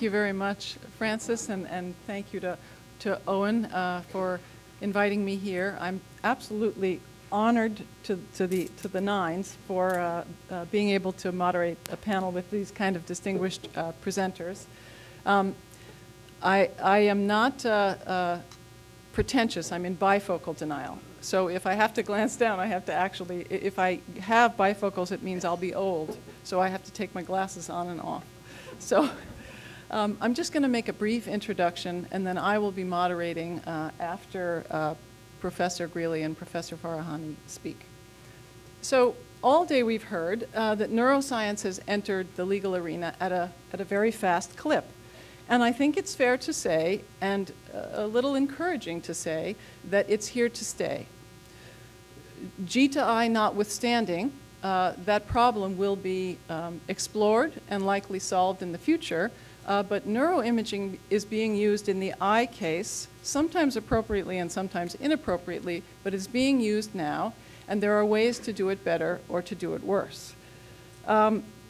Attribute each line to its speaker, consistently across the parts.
Speaker 1: Thank you very much, Francis, and thank you to Owen for inviting me here. I'm absolutely honored to the nines for being able to moderate a panel with these kind of distinguished presenters. I am not pretentious. I'm in bifocal denial. So if I have to glance down, I have to actually, if I have bifocals, it means I'll be old. So I have to take my glasses on and off. So I'm just going to make a brief introduction, and then I will be moderating after Professor Greeley and Professor Farahani speak. So all day we've heard that neuroscience has entered the legal arena at a very fast clip. And I think it's fair to say, and a little encouraging to say, that it's here to stay. G to I notwithstanding, that problem will be explored and likely solved in the future, but neuroimaging is being used in the eye case, sometimes appropriately and sometimes inappropriately, but is being used now, and there are ways to do it better or to do it worse.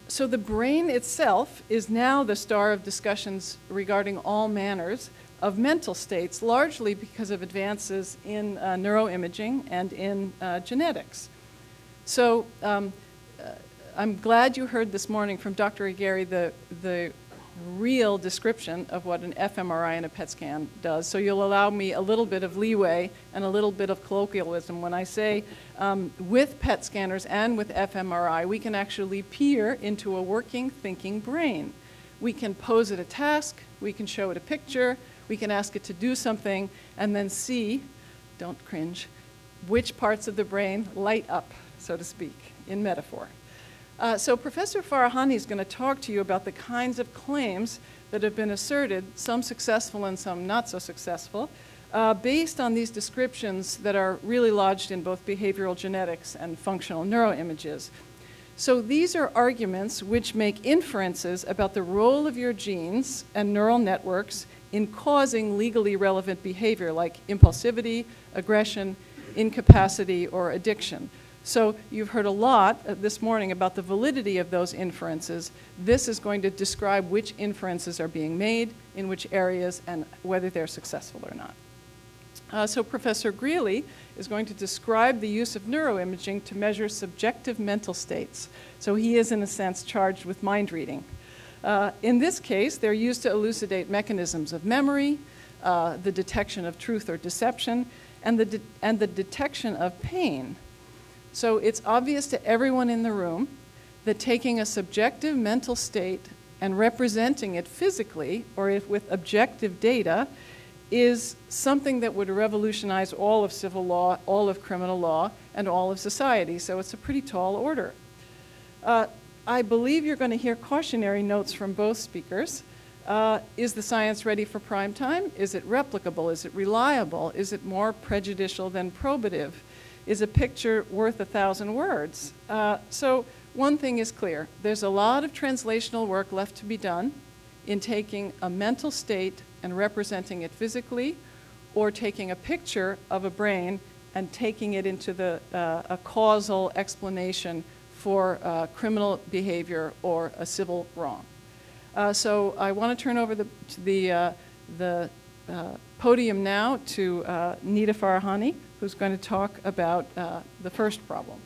Speaker 1: So the brain itself is now the star of discussions regarding all manners of mental states, largely because of advances in neuroimaging and in genetics. So I'm glad you heard this morning from Dr. Aguirre the real description of what an fMRI and a PET scan does. So you'll allow me a little bit of leeway and a little bit of colloquialism when I say with PET scanners and with fMRI, we can actually peer into a working, thinking brain. We can pose it a task, we can show it a picture, we can ask it to do something, and then see, don't cringe, which parts of the brain light up, so to speak, in metaphor. So Professor Farahani is going to talk to you about the kinds of claims that have been asserted, some successful and some not so successful, based on these descriptions that are really lodged in both behavioral genetics and functional neuroimages. So these are arguments which make inferences about the role of your genes and neural networks in causing legally relevant behavior like impulsivity, aggression, incapacity, or addiction. So you've heard a lot this morning about the validity of those inferences. This is going to describe which inferences are being made, in which areas, and whether they're successful or not. So Professor Greeley is going to describe the use of neuroimaging to measure subjective mental states. So he is, in a sense, charged with mind reading. In this case, they're used to elucidate mechanisms of memory, the detection of truth or deception, and the detection of pain. So it's obvious to everyone in the room that taking a subjective mental state and representing it physically, or with objective data, is something that would revolutionize all of civil law, all of criminal law, and all of society. So it's a pretty tall order. I believe you're going to hear cautionary notes from both speakers. Is the science ready for prime time? Is it replicable? Is it reliable? Is it more prejudicial than probative? Is a picture worth 1,000 words? So one thing is clear. There's a lot of translational work left to be done in taking a mental state and representing it physically, or taking a picture of a brain and taking it into a causal explanation for criminal behavior or a civil wrong. So I want to turn over the podium now to Nida Farahani, who's going to talk about the first problem.